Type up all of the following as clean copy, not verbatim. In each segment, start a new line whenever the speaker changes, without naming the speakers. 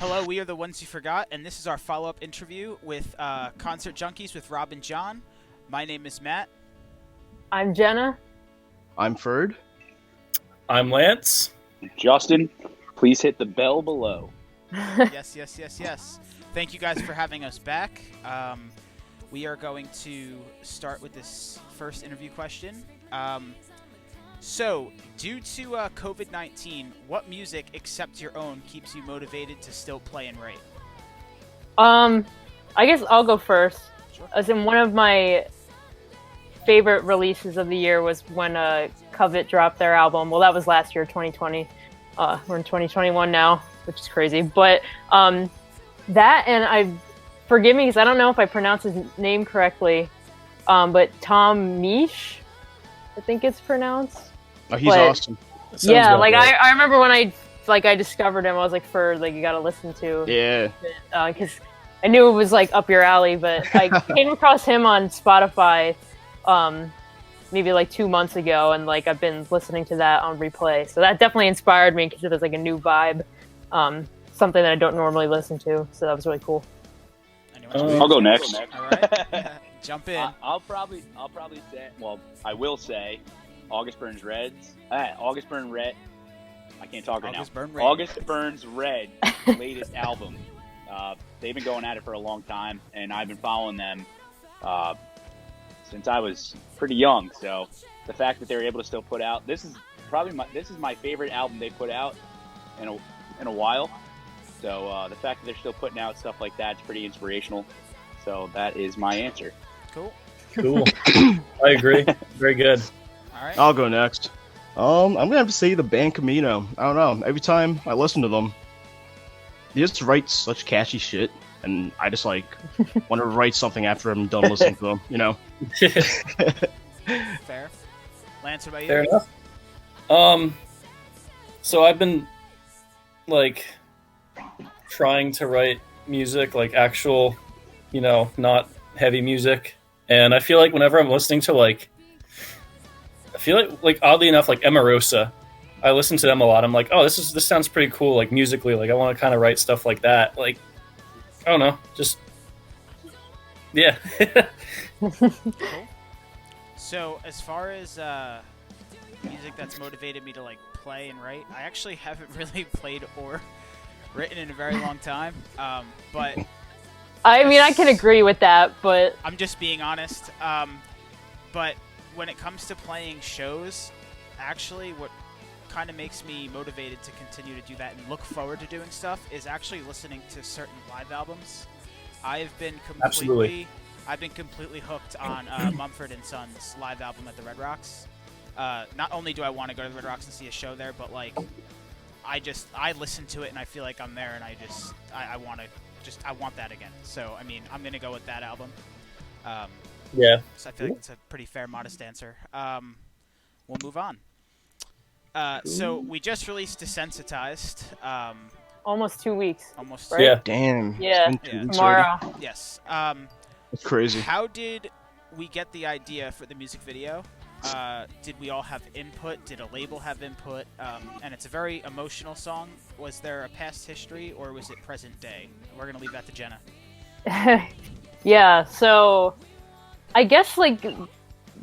Hello, we are the ones you forgot, and this is our follow-up interview with Concert Junkies with Rob and John. My name is Matt.
I'm Jenna.
I'm Ferd.
I'm Lance.
Justin, please hit the bell below.
Yes. Thank you guys for having us back. We are going to start with this first interview question. So, due to COVID-19, what music except your own keeps you motivated to still play and write?
I guess I'll go first.
Sure.
As in, one of my favorite releases of the year was when Covet dropped their album. Well, that was last year, 2020. We're in 2021 now, which is crazy. But that, and forgive me because I don't know if I pronounce his name correctly, but Tom Misch, I think it's pronounced.
Oh, he's awesome.
Yeah, like I remember when I discovered him, I was like, Ferd, like you gotta listen to.
Yeah.
Because I knew it was like up your alley, but I came across him on Spotify, maybe like 2 months ago, and like I've been listening to that on replay. So that definitely inspired me because it was like a new vibe, something that I don't normally listen to. So that was really cool.
I'll go next.
All right, jump in.
I'll probably say. Well, I will say, August Burns Red's. August Burns Red. I can't talk right now. August Burns Red latest album. They've been going at it for a long time, and I've been following them since I was pretty young. So the fact that they're able to still put out this is my favorite album they put out in a while. So the fact that they're still putting out stuff like that is pretty inspirational. So that is my answer.
Cool. I agree. Very good.
All right.
I'll go next. I'm gonna have to say the band Camino. I don't know. Every time I listen to them, they just write such catchy shit, and I just like want to write something after I'm done listening to them. You know.
Fair. Lance, what about you?
Fair enough. So I've been like trying to write music, like actual, not heavy music, and I feel like whenever I'm listening to I feel like oddly enough, like Emarosa, I listen to them a lot. I'm like, oh, this sounds pretty cool, like musically. Like I want to kind of write stuff like that. Like I don't know, just yeah.
Cool. So as far as music that's motivated me to like play and write, I actually haven't really played or written in a very long time. But
I mean, I can agree with that, but
I'm just being honest. But when it comes to playing shows, actually what kind of makes me motivated to continue to do that and look forward to doing stuff is actually listening to certain live albums. I've been completely hooked on Mumford & Sons live album at the Red Rocks. Not only do I want to go to the Red Rocks and see a show there, but like I listen to it and I feel like I'm there, and I want that again. So I mean, I'm gonna go with that album.
Yeah.
So I feel like it's a pretty fair, modest answer. We'll move on. So we just released Desensitized.
almost 2 weeks.
Almost.
Right?
Yeah.
Damn.
Yeah.
It's been 2 weeks
Tomorrow.
already.
Yes.
That's crazy.
How did we get the idea for the music video? Did we all have input? Did a label have input? And it's a very emotional song. Was there a past history, or was it present day? We're going to leave that to Jenna.
Yeah, so I guess like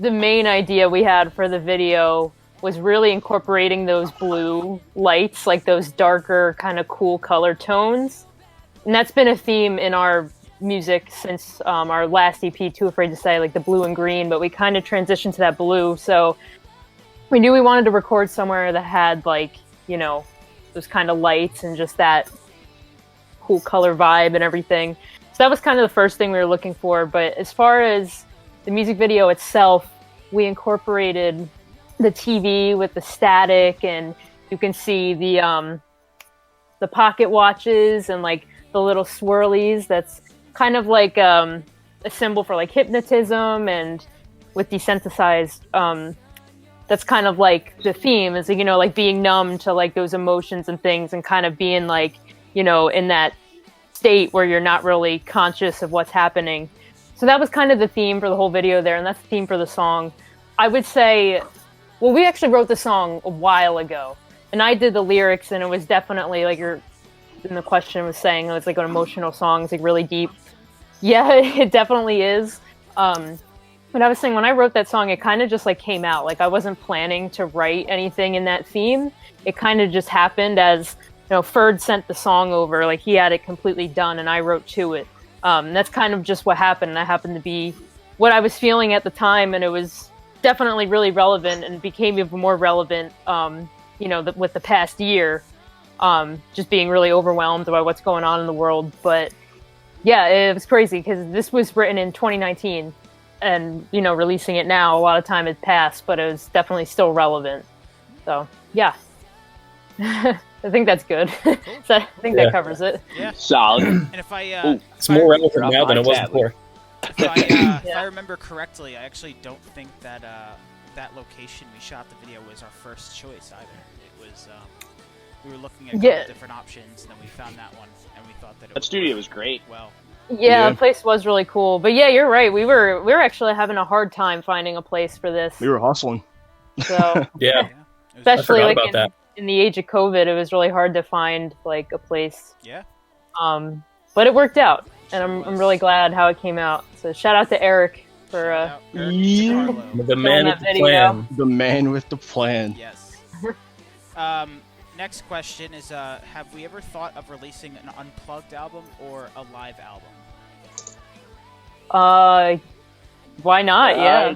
the main idea we had for the video was really incorporating those blue lights, like those darker kind of cool color tones. And that's been a theme in our music since our last EP, Too Afraid to Say, like the blue and green, but we kind of transitioned to that blue. So we knew we wanted to record somewhere that had like, those kind of lights and just that cool color vibe and everything. So that was kind of the first thing we were looking for. But as far as the music video itself, we incorporated the TV with the static, and you can see the pocket watches and like the little swirlies. That's kind of like a symbol for like hypnotism, and with desensitized, that's kind of like the theme is, like being numb to like those emotions and things, and kind of being like, in that state where you're not really conscious of what's happening. So that was kind of the theme for the whole video there, and that's the theme for the song. I would say, well, we actually wrote the song a while ago, and I did the lyrics, and it was definitely like in the question was saying it's like an emotional song, it's like really deep. Yeah, it definitely is. But I was saying when I wrote that song, it kind of just like came out. Like I wasn't planning to write anything in that theme. It kind of just happened as, you know, Ferd sent the song over, like he had it completely done and I wrote to it. That's kind of just what happened. And that happened to be what I was feeling at the time, and it was definitely really relevant and became even more relevant, you know, with the past year, just being really overwhelmed by what's going on in the world. But yeah, it was crazy because this was written in 2019 and, you know, releasing it now, a lot of time had passed, but it was definitely still relevant. So yeah, I think that's good. So I think that covers it.
Yeah.
Solid.
And if
it's more relevant now than it was before.
If I remember correctly, I actually don't think that that location we shot the video was our first choice either. It was we were looking at a couple different options, and then we found that one, and we thought that
studio was great.
Well,
yeah, the place was really cool. But yeah, you're right. We were actually having a hard time finding a place for this.
We were hustling.
So
yeah,
especially like in the age of COVID, it was really hard to find like a place.
Yeah.
But it worked out, and I'm really glad how it came out. So shout out to Eric for
the man with the plan.
The man with the plan.
Yes. Next question is: have we ever thought of releasing an unplugged album or a live album?
Why not? Yeah.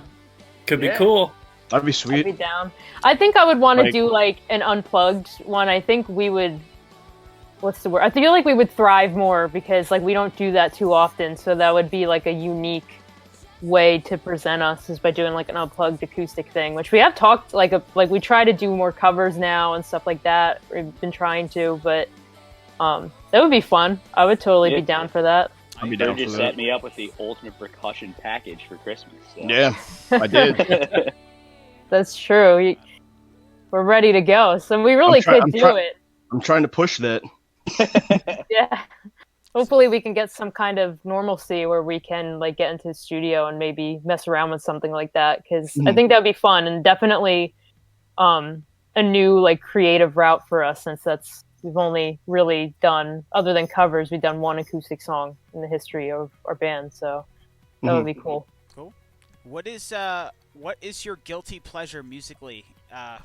Could be cool.
That'd be sweet.
I'd be down. I think I would want to do like an unplugged one. I think we would. What's the word? I feel like we would thrive more because like we don't do that too often. So that would be like a unique way to present us is by doing like an unplugged acoustic thing, which we have talked like we try to do more covers now and stuff like that. We've been trying to, but that would be fun. I would totally be down for that.
I'd be down for that.
Just set me up with the ultimate percussion package for Christmas. So.
Yeah, I did.
That's true. We're ready to go, so we really could do it.
I'm trying to push that.
Yeah. Hopefully we can get some kind of normalcy where we can like get into the studio and maybe mess around with something like that, because I think that would be fun and definitely a new like creative route for us, since we've only really done, other than covers, we've done one acoustic song in the history of our band, so that would be cool.
Cool. What is your guilty pleasure musically?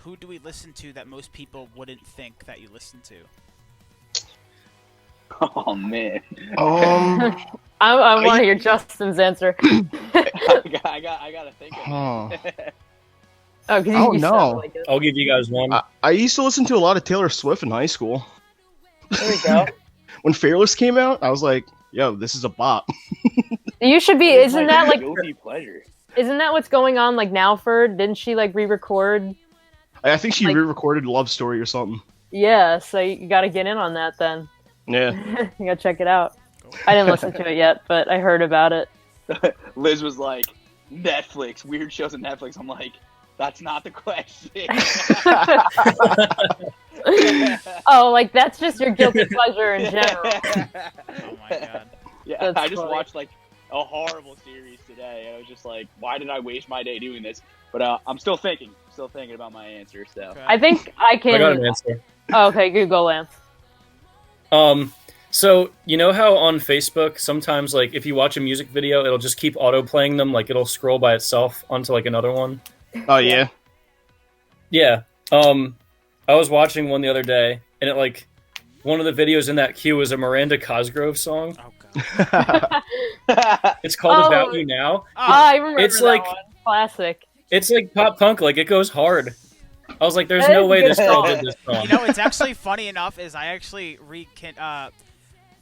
Who do we listen to that most people wouldn't think that you listen to?
Oh man.
I want to hear Justin's answer.
I gotta think of it.
Oh, because
like
I'll give you guys one.
I used to listen to a lot of Taylor Swift in high school.
There we go.
When Fearless came out, I was like, "Yo, this is a bop."
You should be. Isn't that like
guilty pleasure?
Isn't that what's going on like now? Didn't she like re-record?
I think she re-recorded "Love Story" or something.
Yeah, so you got to get in on that then.
Yeah.
You gotta check it out. I didn't listen to it yet, but I heard about it.
Liz was like, Netflix, weird shows on Netflix. I'm like, that's not the question.
Oh, like that's just your guilty pleasure in general.
Oh my god.
Yeah,
That's
I just
funny.
watched like a horrible series today, and I was just like, why did I waste my day doing this? But I'm still thinking about my answer. So
Okay.
I think I can.
I got an answer.
Oh, okay, good, go, Lance.
So you know how on Facebook sometimes like if you watch a music video, it'll just keep auto playing them, like it'll scroll by itself onto like another one.
Oh yeah.
Yeah. I was watching one the other day, and it like one of the videos in that queue was a Miranda Cosgrove song.
Oh god.
It's called "About You Now."
Oh, I remember
It's
that
like-
one. Classic.
It's like pop punk, like it goes hard. I was like, "There's
That
no
is
way
a good
this girl
song.
did this song."
You know, it's actually funny enough is I actually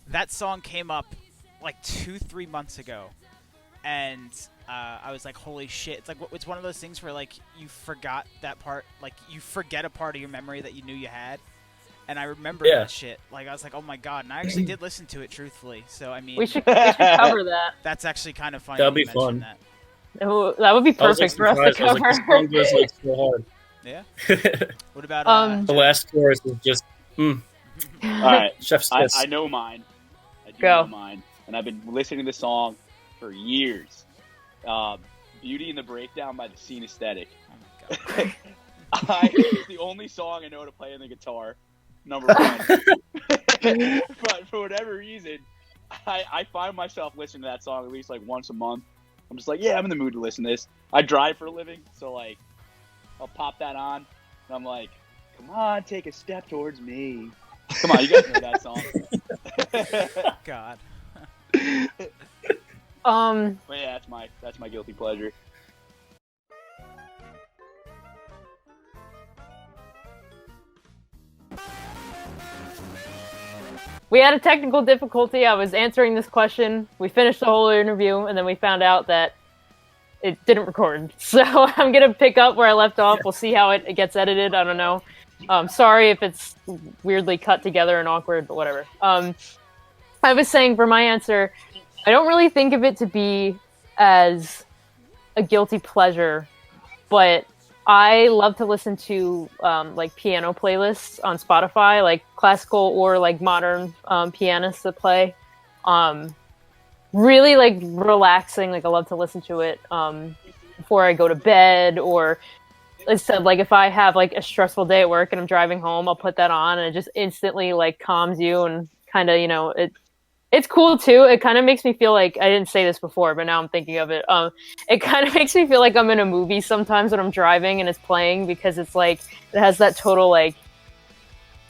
that song came up like 2-3 months ago, and I was like, holy shit. It's like it's one of those things where like you forgot that part, like you forget a part of your memory that you knew you had, and I remember that shit. Like I was like, oh my god, and I actually did listen to it truthfully. So I mean,
We should cover that.
that's actually kind of funny.
That'd
that you
be fun.
mentioned
That would be
I was, like,
perfect for us to
surprised. I was
cover.
like, this song goes like so hard.
That. Yeah. What about
The last chorus is just
all right,
chef's kiss.
I know mine. I do
Go.
know mine, and I've been listening to this song for years. "Beauty and the Breakdown" by the Scene Aesthetic.
Oh my god.
It's the only song I know to play on the guitar. Number one. whatever reason, I find myself listening to that song at least like once a month. I'm just like, yeah, I'm in the mood to listen to this. I drive for a living, so like, I'll pop that on, and I'm like, come on, take a step towards me. Come on, you guys know that song.
God.
But yeah, that's my guilty pleasure.
We had a technical difficulty. I was answering this question. We finished the whole interview, and then we found out that it didn't record. So I'm going to pick up where I left off. We'll see how it gets edited. I don't know. Sorry if it's weirdly cut together and awkward, but whatever. I was saying for my answer, I don't really think of it to be as a guilty pleasure, but I love to listen to like piano playlists on Spotify, like classical or like modern pianists that play. Really like relaxing. Like I love to listen to it before I go to bed, or like I said, like if I have like a stressful day at work and I'm driving home, I'll put that on and it just instantly like calms you and kind of, you know, it's cool too. It kind of makes me feel like, I didn't say this before, but now I'm thinking of it. It kind of makes me feel like I'm in a movie sometimes when I'm driving and it's playing, because it's like, it has that total like,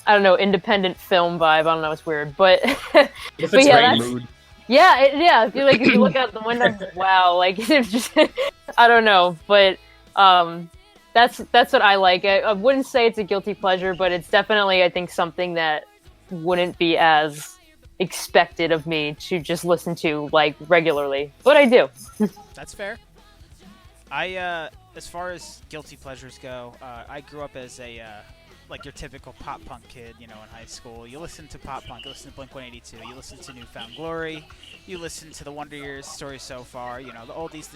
I don't know, independent film vibe. I don't know, it's weird, but,
If it's
but yeah,
rain
that's,
mood.
yeah. If you look out the window, wow, like it's just, I don't know, but that's what I like. I wouldn't say it's a guilty pleasure, but it's definitely, I think, something that wouldn't be as expected of me to just listen to like regularly, but I do.
That's fair. I as far as guilty pleasures go, I grew up as a like your typical pop punk kid, you know, in high school. You listen to pop punk, you listen to Blink-182, you listen to New Found Glory, you listen to the Wonder Years, Story So Far, you know, the oldies,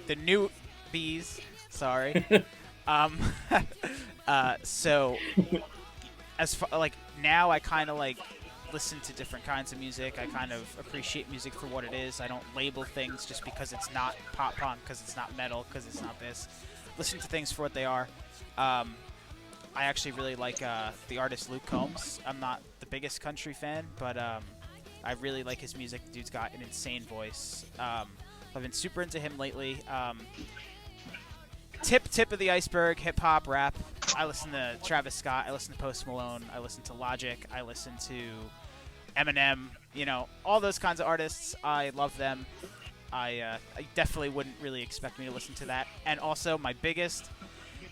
the new bees. Sorry. So as far like now, I kind of like listen to different kinds of music. I kind of appreciate music for what it is. I don't label things just because it's not pop punk, because it's not metal, because it's not this. Listen to things for what they are. I actually really like the artist Luke Combs. I'm not the biggest country fan, but I really like his music. The dude's got an insane voice. I've been super into him lately. Tip of the iceberg, hip hop, rap. I listen to Travis Scott. I listen to Post Malone. I listen to Logic. I listen to Eminem. You know, all those kinds of artists. I love them. I definitely wouldn't really expect me to listen to that. And also, my biggest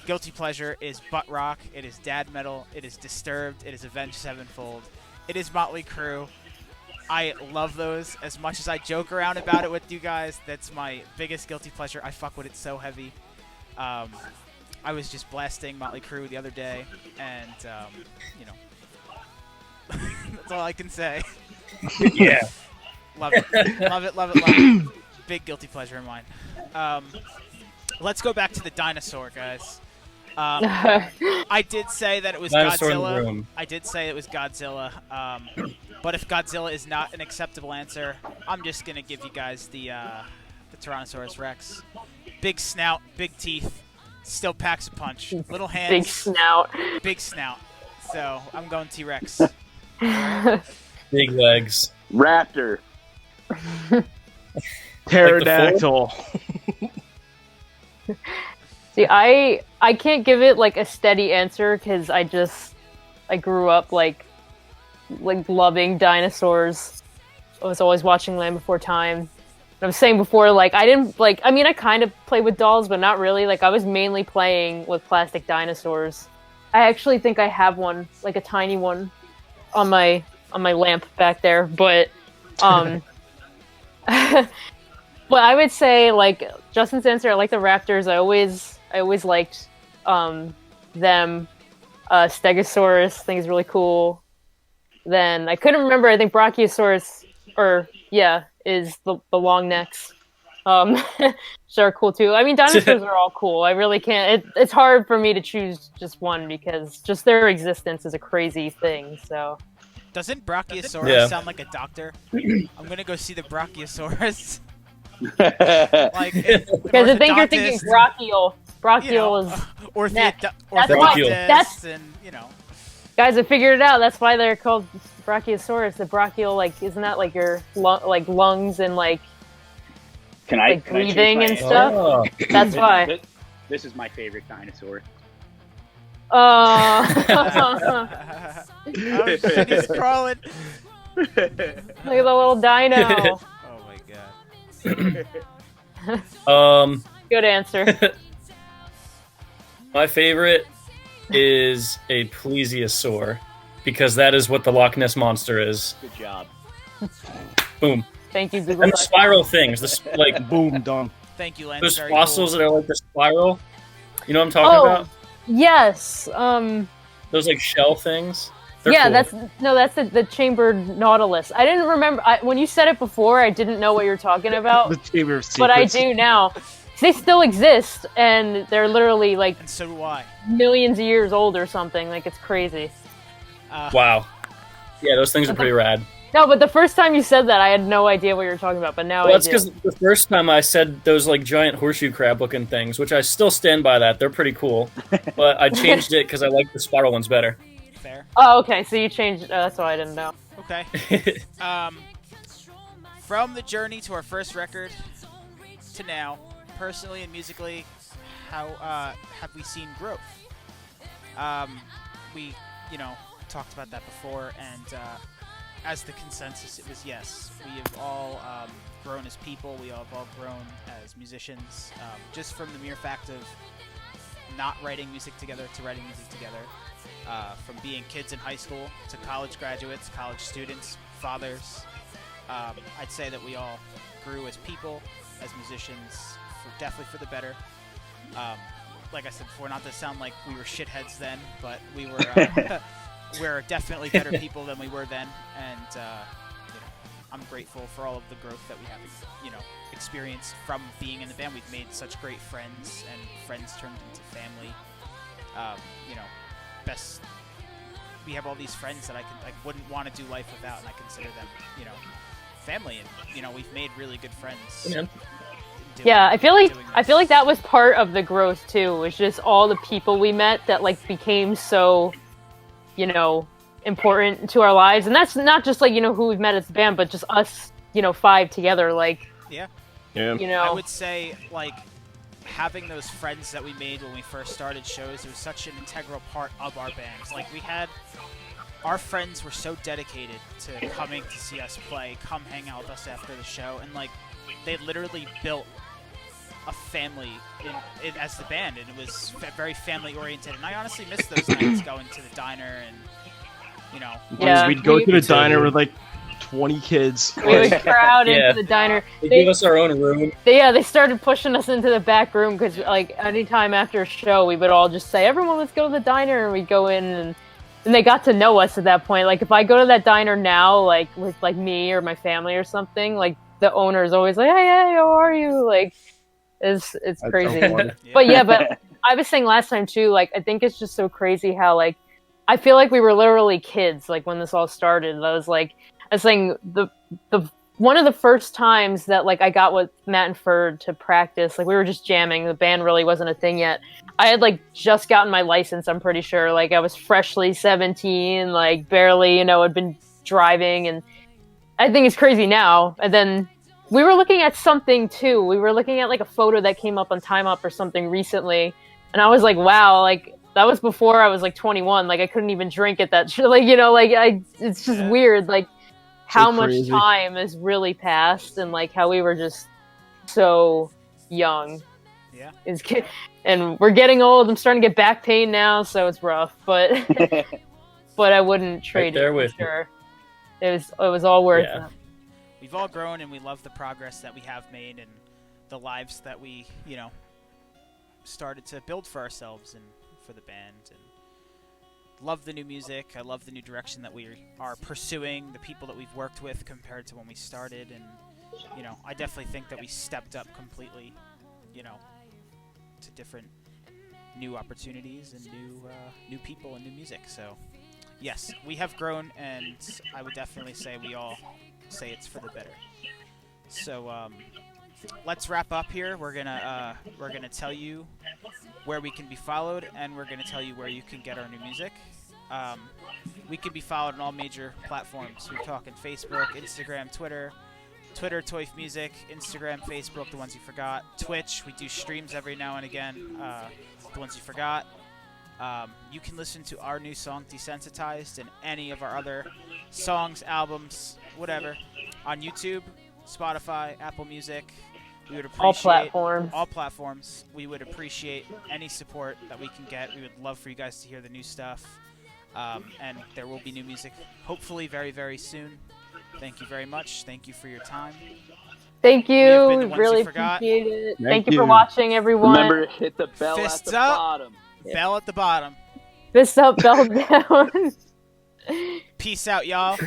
guilty pleasure is butt rock. It is dad metal. It is Disturbed. It is Avenged Sevenfold. It is Motley Crue. I love those as much as I joke around about it with you guys. That's my biggest guilty pleasure. I fuck with it so heavy. I was just blasting Motley Crue the other day, and you know, that's all I can say.
Yeah.
Love it. Big guilty pleasure of mine. Let's go back to the dinosaur, guys. I did say that it was
Dinosaur in the
Godzilla.
room.
I did say it was Godzilla. But if Godzilla is not an acceptable answer, I'm just gonna give you guys the Tyrannosaurus Rex. Big snout, big teeth, still packs a punch. Little hands,
Big snout.
big snout. So I'm going T-Rex.
Big legs.
Raptor.
Pterodactyl.
See, I can't give it like a steady answer because I grew up like loving dinosaurs. I was always watching Land Before Time. I was saying before, like, I didn't, like, I mean, I kind of play with dolls, but not really. Like, I was mainly playing with plastic dinosaurs. I actually think I have one, like a tiny one, on my lamp back there. But, but I would say, like, Justin's answer, I like the Raptors. I always liked them. Stegosaurus, I think is really cool. Then, I couldn't remember, I think Brachiosaurus, is the long necks. Which are cool too. I mean, dinosaurs are all cool. I really can't. It's hard for me to choose just one because just their existence is a crazy thing. So,
Doesn't Brachiosaurus sound like a doctor? I'm gonna go see the Brachiosaurus. Like,
because I think you're thinking brachial. Brachial is
orthodontist,
that's
and you know.
Guys, I figured it out. That's why they're called Brachiosaurus. The brachial, like, isn't that like your lungs and like breathing and stuff?
Oh.
That's why.
This is my favorite dinosaur.
Oh shit, he's crawling.
Look at the little dino.
Oh my god.
Good answer.
My favorite is a plesiosaur, because that is what the Loch Ness monster is.
Good job.
Boom.
Thank you, Google.
And the spiral things, like
Boom, done.
Thank you, Lance.
those
Very
fossils
cool.
that are like the spiral. You know what I'm talking about?
Yes.
Those like shell things. They're
Yeah,
cool.
that's the chambered nautilus. I didn't remember when you said it before. I didn't know what you were talking about,
The Chamber of
but I
Secrets.
do now. They still exist, and they're literally like
And so do I.
millions of years old or something. Like, it's crazy.
Wow. Yeah, those things are pretty rad.
No, but the first time you said that, I had no idea what you were talking about. But now
Well,
I
that's
do.
because the first time I said those like giant horseshoe crab looking things, which I still stand by that. They're pretty cool. But I changed it because I like the spiral ones better.
Fair.
Oh, okay. So you changed. That's why I didn't know.
Okay. From the journey to our first record to now, personally and musically, how have we seen growth? We, talked about that before, and as the consensus, it was yes. We have all grown as people. We have all grown as musicians, just from the mere fact of not writing music together to writing music together. From being kids in high school to college graduates, college students, fathers. I'd say that we all grew as people, as musicians, definitely for the better. Like I said before, not to sound like we were shitheads then, but we were we're definitely better people than we were then, and I'm grateful for all of the growth that we have, experienced from being in the band. We've made such great friends, and friends turned into family. We have all these friends that I wouldn't want to do life without, and I consider them, family, and we've made really good friends.
Yeah, I feel like that was part of the growth too. Was just all the people we met that like became so, important to our lives, and that's not just like who we've met as a band, but just us, 5 together. Like,
Yeah.
I would say like having those friends that we made when we first started shows, it was such an integral part of our bands. Like, our friends were so dedicated to coming to see us play, come hang out with us after the show, and like they literally built a family in as the band, and it was very family oriented. And I honestly miss those nights going to the diner and
Yeah,
We'd go to the diner with like 20 kids.
we would crowd into the diner.
They gave us our own room.
They started pushing us into the back room because like anytime after a show, we would all just say, "Everyone, let's go to the diner," and we'd go in and they got to know us at that point. Like, if I go to that diner now, like with like me or my family or something, like the owner is always like, "Hey, how are you?" Like, it's crazy. But I was saying last time too, like, I think it's just so crazy how like I feel like we were literally kids like when this all started. I was saying the one of the first times that like I got with Matt and Ferd to practice, like we were just jamming. The band really wasn't a thing yet. I had like just gotten my license, I'm pretty sure. Like I was freshly 17, like barely, had been driving, and I think it's crazy now. And then we were looking at something too. We were looking at like a photo that came up on Time Up or something recently, and I was like, wow, like that was before I was like 21. Like I couldn't even drink at that it's just weird, like how much time has really passed, and like how we were just so young.
Yeah.
And we're getting old. I'm starting to get back pain now, so it's rough. But but I wouldn't trade it for sure. It was all worth it.
We've all grown, and we love the progress that we have made, and the lives that we, started to build for ourselves and for the band. And love the new music. I love the new direction that we are pursuing, the people that we've worked with compared to when we started. And, I definitely think that we stepped up completely, to different new opportunities and new people and new music. So, yes, we have grown, and I would definitely say we all say it's for the better. So, let's wrap up here. We're gonna tell you where we can be followed, and we're gonna tell you where you can get our new music. We can be followed on all major platforms. We're talking Facebook, Instagram, Twitter, Toyf Music, Instagram, Facebook, the ones you forgot, Twitch. We do streams every now and again, the ones you forgot. You can listen to our new song, Desensitized, and any of our other songs, albums, whatever, on YouTube, Spotify, Apple Music. We would appreciate all platforms. We would appreciate any support that we can get. We would love for you guys to hear the new stuff. And there will be new music, hopefully very, very soon. Thank you very much. Thank you for your time.
Thank you. We really appreciate it. Thank you for watching, everyone.
Remember, hit the bell
Fists
at the
up.
bottom.
Bell at the bottom.
Fists up, bell down.
Peace out, y'all.